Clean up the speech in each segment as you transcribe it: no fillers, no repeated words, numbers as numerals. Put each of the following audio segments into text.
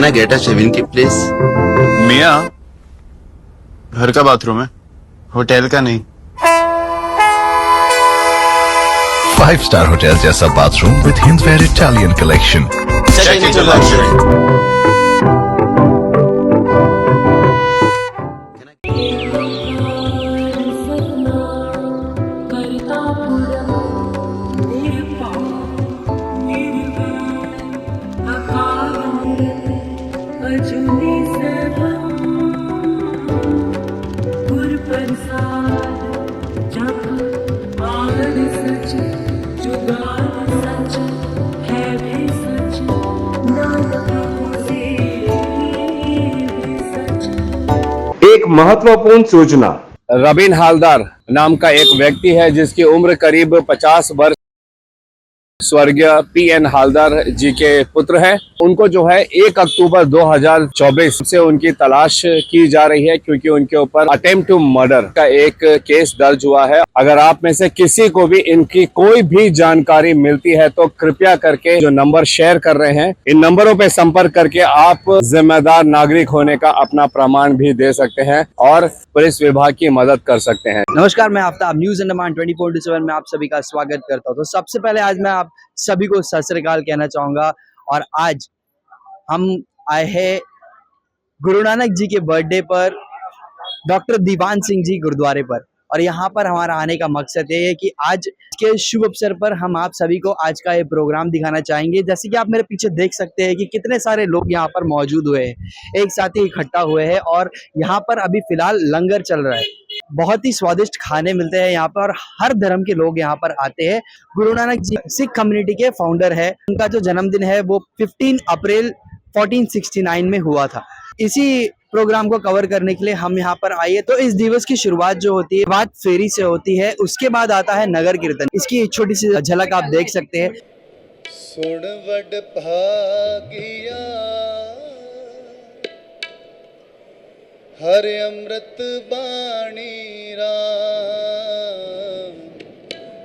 I get a shaving kit, please? मियाँ, घर का बाथरूम है, होटल का नहीं। 5-star होटल जैसा bathroom with Hindware Italian collection. Check into luxury. एक महत्वपूर्ण सूचना। रबीन हालदार नाम का एक व्यक्ति है जिसकी उम्र करीब 50 वर्ष, स्वर्गीय पीएन हालदार जी के पुत्र है। उनको जो है 1 अक्टूबर 2024 से उनकी तलाश की जा रही है, क्योंकि उनके ऊपर अटेम्प्ट टू मर्डर का एक केस दर्ज हुआ है। अगर आप में से किसी को भी इनकी कोई भी जानकारी मिलती है तो कृपया करके जो नंबर शेयर कर रहे हैं, इन नंबरों पे संपर्क करके आप जिम्मेदार नागरिक होने का अपना प्रमाण भी दे सकते हैं और पुलिस विभाग की मदद कर सकते हैं। नमस्कार, मैं आफ्ताब, न्यूज अंडमान 24/7 में आप सभी का स्वागत करता हूं। तो सबसे पहले आज मैं आप सभी को सत श्री अकाल कहना चाहूंगा। और आज हम आए हैं गुरु नानक जी के बर्थडे पर, डॉक्टर दीवान सिंह जी गुरुद्वारे पर। और यहाँ पर हमारा आने का मकसद ये है कि आज के शुभ अवसर पर हम आप सभी को आज का ये प्रोग्राम दिखाना चाहेंगे। जैसे कि आप मेरे पीछे देख सकते हैं कि कितने सारे लोग यहाँ पर मौजूद हुए हैं, एक साथ ही इकट्ठा हुए हैं। और यहाँ पर अभी फिलहाल लंगर चल रहा है। बहुत ही स्वादिष्ट खाने मिलते हैं यहाँ पर और हर धर्म के लोग यहाँ पर आते हैं। गुरु नानक जी सिख कम्युनिटी के फाउंडर है। उनका जो जन्मदिन है वो 15 अप्रैल 1469 में हुआ था। इसी प्रोग्राम को कवर करने के लिए हम यहाँ पर आए। तो इस दिवस की शुरुआत जो होती है बात फेरी से होती है, उसके बाद आता है नगर कीर्तन। इसकी एक छोटी सी झलक आप देख सकते हैं। सुन वड भागिया हर अमृत बाणी राम,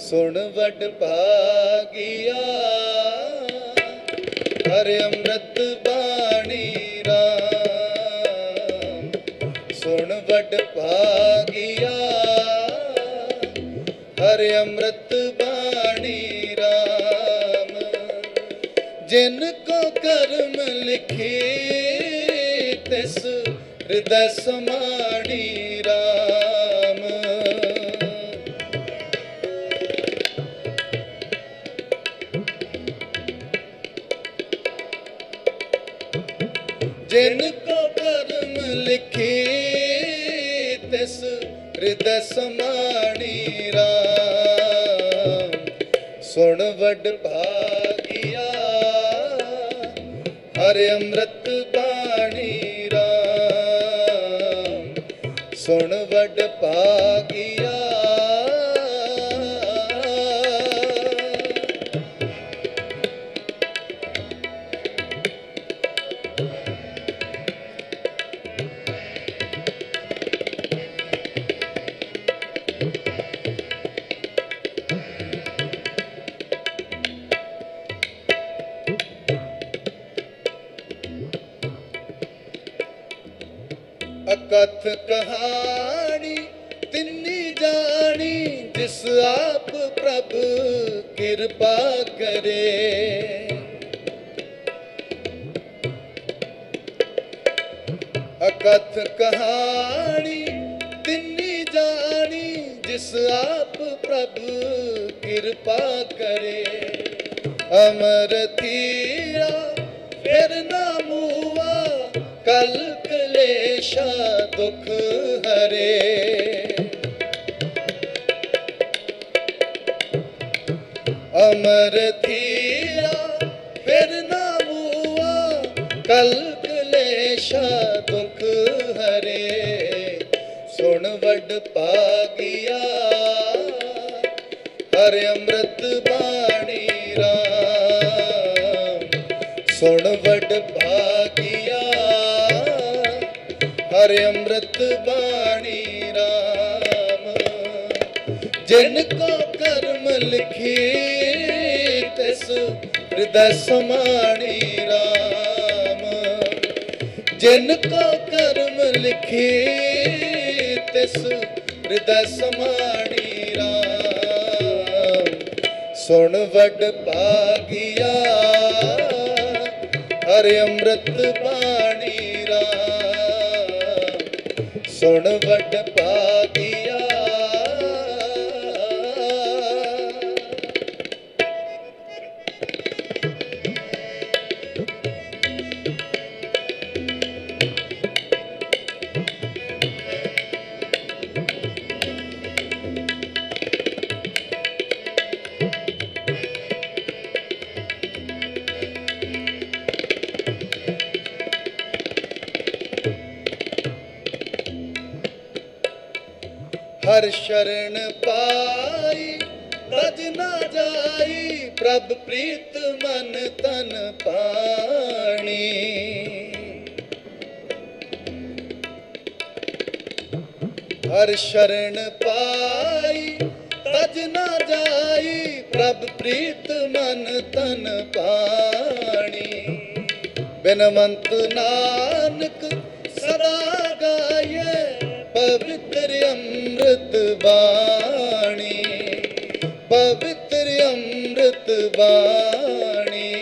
सुन वड भागिया हर अमृत बाणी राम, सुन वड भागिया हर अमृत बाणी राम, जिनको कर्म लिखे तिस हृदय समाणी राम, जिनको कर्म लिखे तिस हृदय समाणी राम, सुन वड भागिया हर अमृत बाणी राम, सुन वड भागिया अकथ कहानी तिन्नी जानी, जिस आप प्रभु कृपा करे। अकथ कहानी तिन्नी जानी, जिस आप प्रभु कृपा करे। अमर थीरा फिर ना मुआ, कल क्लेशा दुख हरे। अमर थीरा फिर ना मुआ, कल क्लेशा दुख हरे। सुन वड भागिया हर अमृत बाणी राम, सुन वड भागिया हर अमृत बाणी राम, जिनको कर्म लिखे तिस हृदय समाणी राम, जिनको कर्म लिखे तिस हृदय समाणी राम सुन वड भागिया हरि अमृत बाणी राम सुन वड भागिया। हर शरण पाई तज ना जाई प्रभ प्रीत मन तन पाणी हर शरण पाई तज ना जाई प्रभ प्रीत मन तन पाणी बिनवंत नानक सदा गाये पवित्र अमृत वाणी पवित्र अमृत वाणी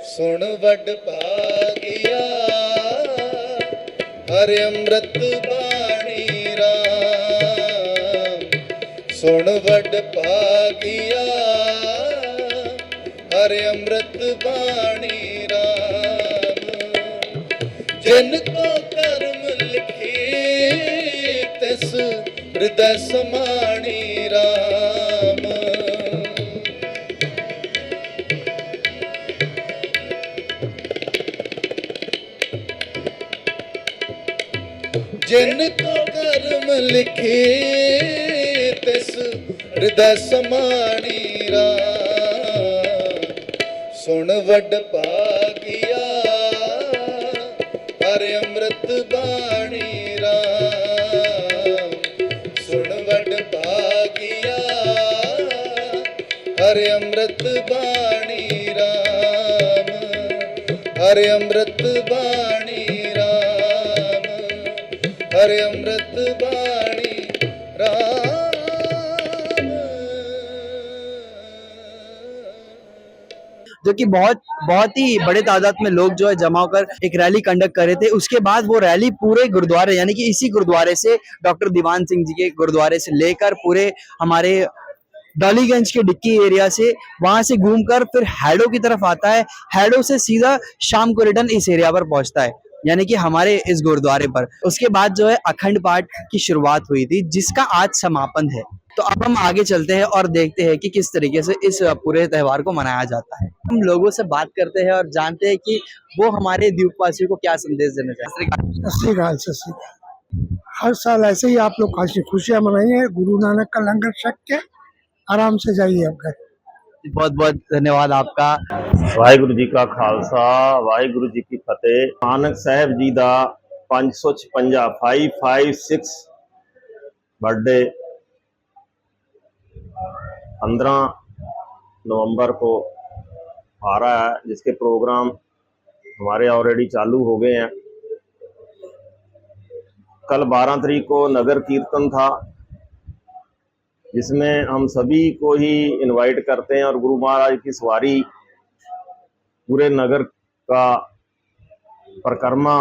सुन वड भागिया हरि अमृत वाणी राम सुन वड भागिया हरि अमृत वाणी राम जिनको कर्म लिखे तिस हृदय समाणी राम जिनको कर्म लिखे तिस हृदय समाणी राम सुन वड भागिया हरि अमृत बाणी राम सुन वड भागिया हरि अमृत बाणी राम हरि अमृत बाणी राम हरि अमृत बाणी राम। जो कि बहुत ही बड़े तादाद में लोग जो है जमा होकर एक रैली कंडक्ट कर रहे थे। उसके बाद वो रैली पूरे गुरुद्वारे यानी कि इसी गुरुद्वारे से डॉक्टर दीवान सिंह जी के गुरुद्वारे से लेकर पूरे हमारे डॉलीगंज के डिक्की एरिया से वहां से घूमकर फिर हैडो की तरफ आता है। हैडो से सीधा शाम को रिटर्न इस एरिया पर पहुंचता है यानी कि हमारे इस गुरुद्वारे पर। उसके बाद जो है अखंड पाठ की शुरुआत हुई थी जिसका आज समापन है। तो अब हम आगे चलते हैं और देखते हैं कि किस तरीके से इस पूरे त्योहार को मनाया जाता है। हम लोगों से बात करते हैं और जानते हैं कि वो हमारे द्वीपवासियों को क्या संदेश देना चाहते हैं। सत श्री अकाल। हर साल ऐसे ही आप लोग खासी खुशियां मनाइए, गुरु नानक का लंगर छक के आराम से जाइए आप घर। बहुत बहुत धन्यवाद आपका। वाहिगुरु जी का खालसा वाहिगुरु जी की फतेह। नानक साहब जी का 556 बर्थडे 15 नवंबर को आ रहा है, जिसके प्रोग्राम हमारे ऑलरेडी चालू हो गए हैं। कल 12 तारीख को नगर कीर्तन था, जिसमें हम सभी को ही इनवाइट करते हैं और गुरु महाराज की सवारी पूरे नगर का परिक्रमा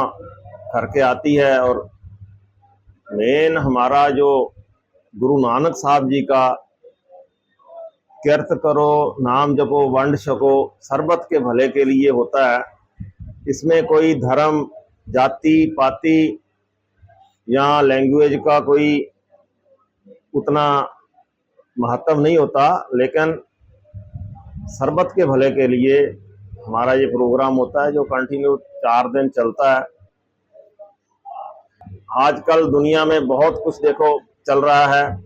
करके आती है। और मेन हमारा जो गुरु नानक साहब जी का कीर्त करो नाम जपो वंड छको सरबत के भले के लिए होता है। इसमें कोई धर्म जाति पाति या लैंग्वेज का कोई उतना महत्व नहीं होता, लेकिन सरबत के भले के लिए हमारा ये प्रोग्राम होता है जो कंटिन्यू 4 दिन चलता है। आजकल दुनिया में बहुत कुछ देखो चल रहा है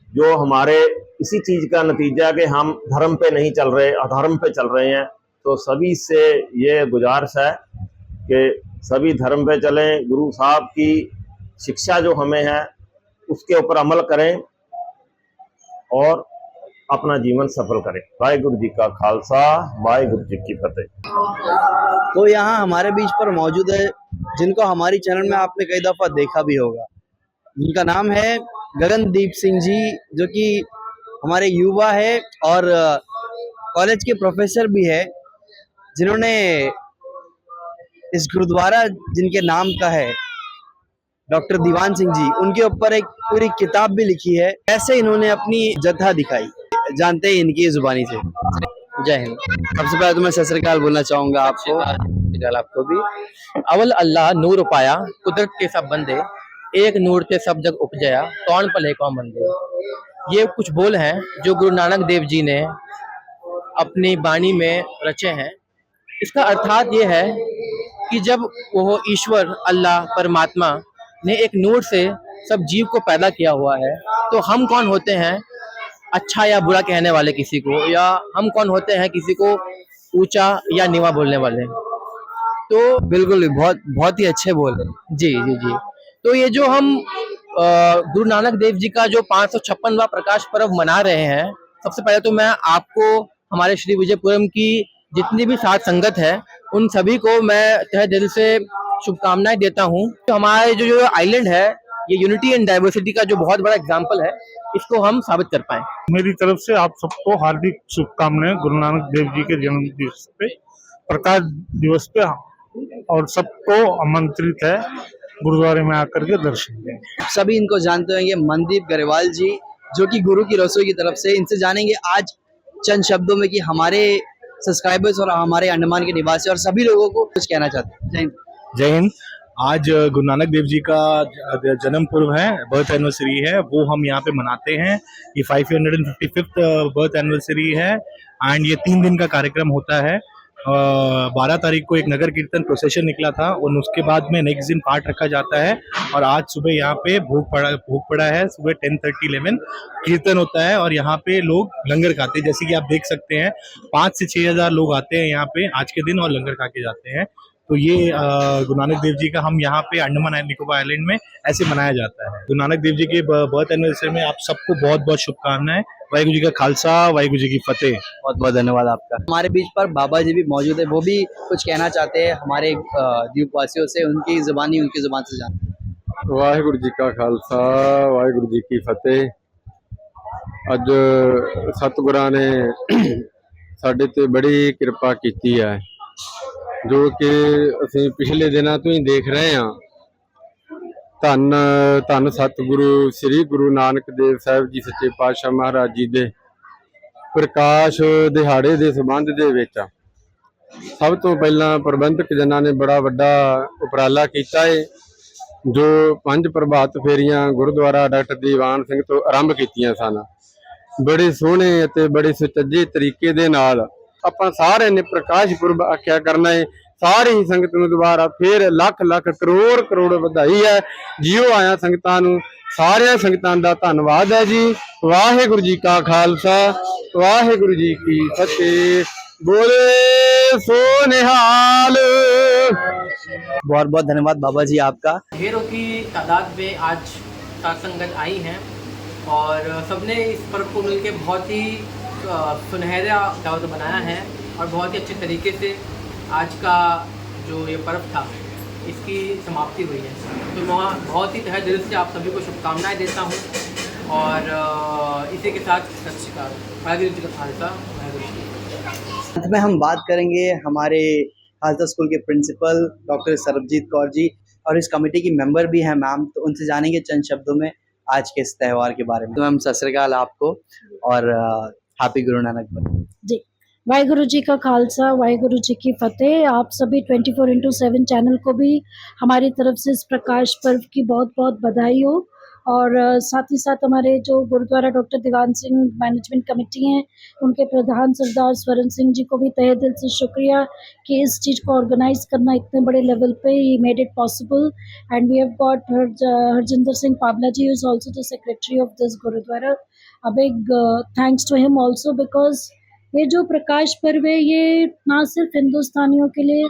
जो हमारे इसी चीज़ का नतीजा कि हम धर्म पे नहीं चल रहे, अधर्म पे चल रहे हैं। तो सभी से ये गुजारिश है कि सभी धर्म पे चलें, गुरु साहब की शिक्षा जो हमें है उसके ऊपर अमल करें और अपना जीवन सफल करें। वाहिगुरु जी का खालसा वाहिगुरु जी की फतेह। तो यहाँ हमारे बीच पर मौजूद है, जिनको हमारी चैनल में आपने कई दफ़ा देखा भी होगा। जिनका नाम है गगनदीप सिंह जी, जो कि हमारे युवा है और कॉलेज के प्रोफेसर भी है, जिन्होंने इस गुरुद्वारा जिनके नाम का है डॉक्टर दीवान सिंह जी, उनके ऊपर एक पूरी किताब भी लिखी है। कैसे इन्होंने अपनी जत्था दिखाई, जानते हैं इनकी जुबानी से। जय हिंद। सबसे पहले तो मैं सत श्री अकाल बोलना चाहूंगा आपको भी। अवल अल्लाह नूर पाया, कुदरत के सब बंदे, एक नूर ते सब जग उपजया, कौन भले कौन बंदे। ये कुछ बोल हैं जो गुरु नानक देव जी ने अपनी बाणी में रचे हैं। इसका अर्थात ये है कि जब वो ईश्वर अल्लाह परमात्मा ने एक नूर से सब जीव को पैदा किया हुआ है, तो हम कौन होते हैं अच्छा या बुरा कहने वाले किसी को, या हम कौन होते हैं किसी को ऊंचा या नीवा बोलने वाले। तो बिल्कुल बहुत ही अच्छे बोल। जी जी जी। तो ये जो हम गुरु नानक देव जी का जो 556वां प्रकाश पर्व मना रहे हैं, सबसे पहले तो मैं आपको हमारे श्री विजयपुरम की जितनी भी साथ संगत है उन सभी को मैं तहे दिल से शुभकामनाएं देता हूं। तो हमारे जो आइलैंड है ये यूनिटी एंड डाइवर्सिटी का जो बहुत बड़ा एग्जाम्पल है, इसको हम साबित कर पाए। मेरी तरफ से आप सबको हार्दिक शुभकामनाएं गुरु नानक देव जी के जन्म दिवस पे, प्रकाश दिवस पे, और सबको आमंत्रित है गुरुद्वारे में आकर के दर्शन दें। सभी इनको जानते होंगे, मनदीप गरेवाल जी, जो कि गुरु की रसोई की तरफ से। इनसे जानेंगे आज चंद शब्दों में कि हमारे सब्सक्राइबर्स और हमारे अंडमान के निवासी और सभी लोगों को कुछ कहना चाहते हैं। जय हिंद। जय हिंद। आज गुरु नानक देव जी का जन्म पर्व है, बर्थ एनिवर्सरी है, वो हम यहाँ पे मनाते हैं। ये 555th बर्थ एनिवर्सरी है एंड ये 3 दिन का कार्यक्रम होता है। 12 तारीख को एक नगर कीर्तन प्रोसेशन निकला था और उसके बाद में नेक्स्ट दिन पाठ रखा जाता है, और आज सुबह यहाँ पे भोग पड़ा है। सुबह 10:30-11 कीर्तन होता है और यहाँ पे लोग लंगर खाते हैं। जैसे कि आप देख सकते हैं 5 से 6 हजार लोग आते हैं यहाँ पे आज के दिन और लंगर खा के जाते हैं। तो ये गुरु नानक देव जी का हम यहाँ पे अंडमान एंड निकोबार आइलैंड में ऐसे मनाया जाता है। गुरु नानक देव जी के बर्थ एनिवर्सरी में आप सबको बहुत बहुत शुभकामनाएं। वाहिगुरु जी का खालसा, वाहिगुरु जी की फतेह। बहुत बहुत धन्यवाद आपका। हमारे बीच पर बाबा जी भी मौजूद है, वो भी कुछ कहना चाहते हैं हमारे द्वीपवासियों से, उनकी जुबान से जानते हैं। वाहिगुरु जी का खालसा, वाहिगुरु जी की फतेह। ਅੱਜ ਸਤਿਗੁਰਾਂ ਨੇ ਸਾਡੇ ਤੇ ਬੜੀ ਕਿਰਪਾ ਕੀਤੀ ਹੈ, ਜੋ ਕਿ ਅਸੀਂ ਪਿਛਲੇ ਦਿਨਾਂ ਤੋਂ ਹੀ ਦੇਖ ਰਹੇ ਹਾਂ। ਧੰਨ ਧੰਨ ਸਤਿਗੁਰੂ ਸ੍ਰੀ ਗੁਰੂ ਨਾਨਕ ਦੇਵ ਸਾਹਿਬ ਜੀ ਸੱਚੇ ਪਾਤਸ਼ਾਹ ਮਹਾਰਾਜ ਜੀ ਦੇ ਪ੍ਰਕਾਸ਼ ਦਿਹਾੜੇ ਦੇ ਸੰਬੰਧ ਦੇ ਵਿੱਚ ਸਭ ਤੋਂ ਪਹਿਲਾਂ ਪ੍ਰਬੰਧਕ ਜਨਾਂ ਨੇ ਬੜਾ ਵੱਡਾ ਉਪਰਾਲਾ ਕੀਤਾ ਹੈ, ਜੋ 5 ਪ੍ਰਭਾਤ ਫੇਰੀਆਂ ਗੁਰਦੁਆਰਾ ਡਾਕਟਰ ਦੀਵਾਨ ਸਿੰਘ ਤੋਂ ਆਰੰਭ ਕੀਤੀਆਂ ਸਨ। ਬੜੇ ਸੋਹਣੇ ਅਤੇ ਬੜੇ ਸੁਚੱਜੇ ਤਰੀਕੇ ਦੇ ਨਾਲ ਆਪਾਂ ਸਾਰਿਆਂ ਨੇ ਪ੍ਰਕਾਸ਼ ਪੁਰਬ ਆਖਿਆ ਕਰਨਾ ਹੈ। ਸਾਰੀ ਹੀ ਸੰਗਤ ਨੂੰ ਦੁਬਾਰਾ ਫੇਰ ਲੱਖ ਲੱਖ ਕਰੋੜ ਕਰੋੜ ਵਧਾਈ ਹੈ। ਜਿਉ ਆਇਆ ਸੰਗਤਾਂ ਨੂੰ, ਸਾਰਿਆਂ ਸੰਗਤਾਂ ਦਾ ਧੰਨਵਾਦ ਹੈ ਜੀ। ਵਾਹਿਗੁਰੂ ਜੀ ਕਾ ਖਾਲਸਾ, ਵਾਹਿਗੁਰੂ जी की फतेह। बोले सो निहाल। बहुत बहुत धन्यवाद बाबा जी आपका। ढेरों की तादाद में आज साथ संगत आई हैं और सबने इस पर्व को मिलकर बहुत ही सुनहरा दावत बनाया है और बहुत ही अच्छे तरीके से आज का जो ये पर्व था इसकी समाप्ति हुई है। तो मैं बहुत ही तहे दिल से आप सभी को शुभकामनाएं देता हूँ और इसी के साथ सत श्री अकाल। वाहिगुरू जी का खालसा, वाहिगुरू जी। अंत में हम बात करेंगे हमारे खालसा स्कूल के प्रिंसिपल डॉक्टर सरबजीत कौर जी, और इस कमेटी की मेंबर भी हैं मैम, तो उनसे जानेंगे चंद शब्दों में आज के इस त्यौहार के बारे में। तो मैम सत श्री अकाल आपको और हैप्पी गुरु नानक पर्व। जी, वाहिगुरु जी का खालसा, वाहिगुरु जी की फतेह। आप सभी 24/7 चैनल को भी हमारी तरफ से इस प्रकाश पर्व की बहुत बहुत बधाई हो, और साथ ही साथ हमारे जो gurdwara doctor Diwan Singh management committee हैं, उनके प्रधान सरदार स्वरण सिंह जी को भी तहे दिल से शुक्रिया कि इस चीज़ को ऑर्गेनाइज करना इतने बड़े लेवल पे ही made it possible. And we have got Harjinder Singh Pabla ji is also the secretary of this gurdwara. A big thanks to him also, because ये जो प्रकाश पर्व है ये ना सिर्फ हिंदुस्तानियों के लिए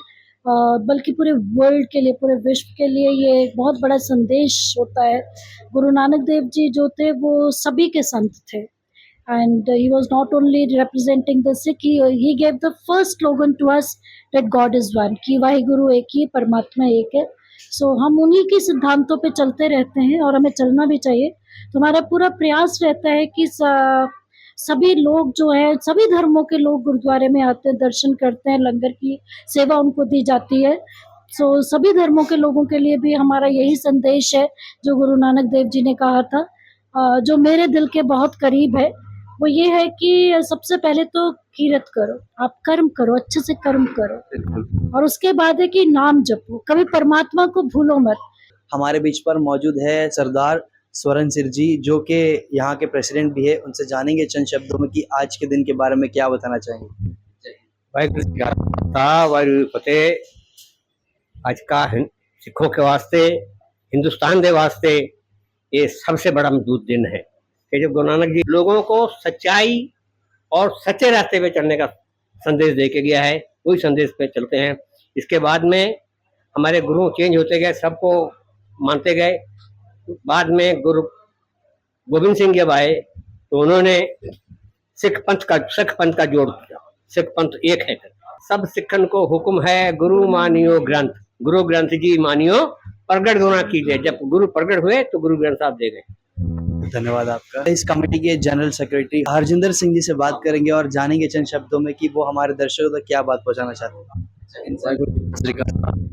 बल्कि पूरे वर्ल्ड के लिए, पूरे विश्व के लिए ये एक बहुत बड़ा संदेश होता है। गुरु नानक देव जी जो थे वो सभी के संत थे, and he was not only representing the Sikh, he gave the first slogan to us that God is one, कि वाहिगुरु एक ही, परमात्मा एक है. सो हम उन्हीं के सिद्धांतों पे चलते रहते हैं और हमें चलना भी चाहिए. तो हमारा पूरा प्रयास रहता है कि सभी लोग जो है, सभी धर्मों के लोग गुरुद्वारे में आते हैं, दर्शन करते हैं, लंगर की सेवा उनको दी जाती है. सो सभी धर्मों के लोगों के लिए भी हमारा यही संदेश है जो गुरु नानक देव जी ने कहा था, जो मेरे दिल के बहुत करीब है. वो ये है कि सबसे पहले तो कीरत करो, आप कर्म करो, अच्छे से कर्म करो, और उसके बाद है कि नाम जपो, कभी परमात्मा को भूलो मत. हमारे बीच पर मौजूद है सरदार स्वरण सिंह जी, जो कि यहाँ के प्रेसिडेंट भी है. उनसे जानेंगे चंद शब्दों में कि आज के दिन के बारे में क्या बताना चाहेंगे. वाहिगुरू फतेह. आज का सिखों के वास्ते, हिंदुस्तान के वास्ते ये सबसे बड़ा मजबूत दिन है कि जब गुरु नानक जी लोगों को सच्चाई और सच्चे रास्ते पे चलने का संदेश दे के गया है, वही संदेश पे चलते हैं. इसके बाद में हमारे गुरु चेंज होते गए, सबको मानते गए. बाद में गुरु गोविंद सिंह जब आए तो उन्होंने सिख पंथ का जोड़ किया. सिख पंथ एक है. सब सिखन को हुक्म है गुरु मानियो ग्रंथ, गुरु ग्रंथ जी मानियो, प्रगट गुना कीजिए. जब गुरु प्रगट हुए तो गुरु ग्रंथ साहब दे गए. धन्यवाद आपका. इस कमेटी के जनरल सेक्रेटरी हरजिंदर सिंह जी से बात करेंगे और जानेंगे चंद शब्दों में कि वो हमारे दर्शकों तक क्या बात पहुंचाना चाहते हैं.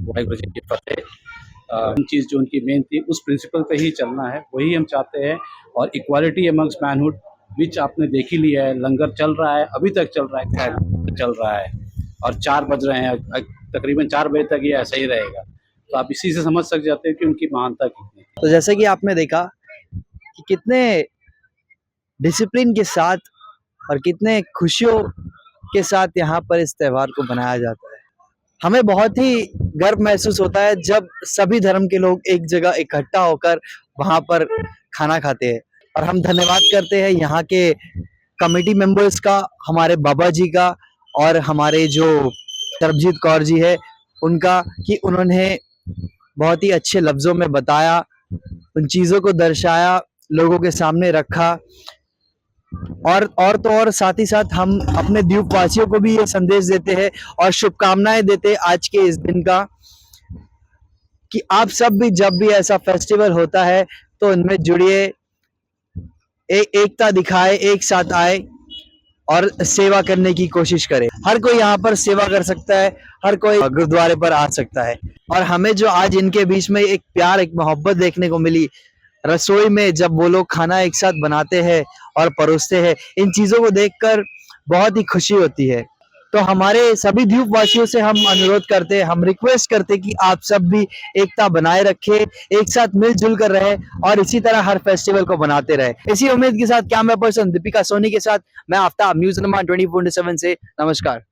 वाहिगुरु जी की फतेह. चीज़ जो उनकी मेन थी, उस प्रिंसिपल पे ही चलना है, वही हम चाहते हैं. और इक्वालिटी अमंग्स मैनहुड, विच आपने देख ही लिया है. लंगर चल रहा है, अभी तक चल रहा है, खैर चल रहा है, और 4 बज रहे हैं, तकरीबन 4 बजे तक ये ऐसा ही रहेगा. तो आप इसी से समझ सक जाते हैं कि उनकी महानता कितनी. तो जैसे कि आपने देखा कि कितने डिसिप्लिन के साथ और कितने खुशियों के साथ यहाँ पर इस त्यौहार को मनाया जाता है. हमें बहुत ही गर्व महसूस होता है जब सभी धर्म के लोग एक जगह इकट्ठा होकर वहाँ पर खाना खाते हैं. और हम धन्यवाद करते हैं यहाँ के कमेटी मेंबर्स का, हमारे बाबा जी का और हमारे जो तरबजीत कौर जी है उनका, कि उन्होंने बहुत ही अच्छे लफ्जों में बताया, उन चीज़ों को दर्शाया, लोगों के सामने रखा. और तो और साथ ही साथ हम अपने द्वीपवासियों को भी ये संदेश देते हैं और शुभकामनाएं देते हैं आज के इस दिन का, कि आप सब भी जब भी ऐसा फेस्टिवल होता है तो इनमें जुड़िए, एकता दिखाए, एक साथ आए और सेवा करने की कोशिश करें. हर कोई यहाँ पर सेवा कर सकता है, हर कोई गुरुद्वारे पर आ सकता है. और हमें जो आज इनके बीच में एक प्यार, एक मोहब्बत देखने को मिली रसोई में, जब वो लोग खाना एक साथ बनाते हैं और परोसते हैं, इन चीज़ों को देखकर बहुत ही खुशी होती है. तो हमारे सभी द्वीपवासियों से हम अनुरोध करते हैं, हम रिक्वेस्ट करते हैं कि आप सब भी एकता बनाए रखें, एक साथ मिलजुल कर रहे और इसी तरह हर फेस्टिवल को बनाते रहे. इसी उम्मीद के साथ कैमरा पर्सन दीपिका सोनी के साथ मैं आफ्ताब, न्यूज़ 24/7 से नमस्कार.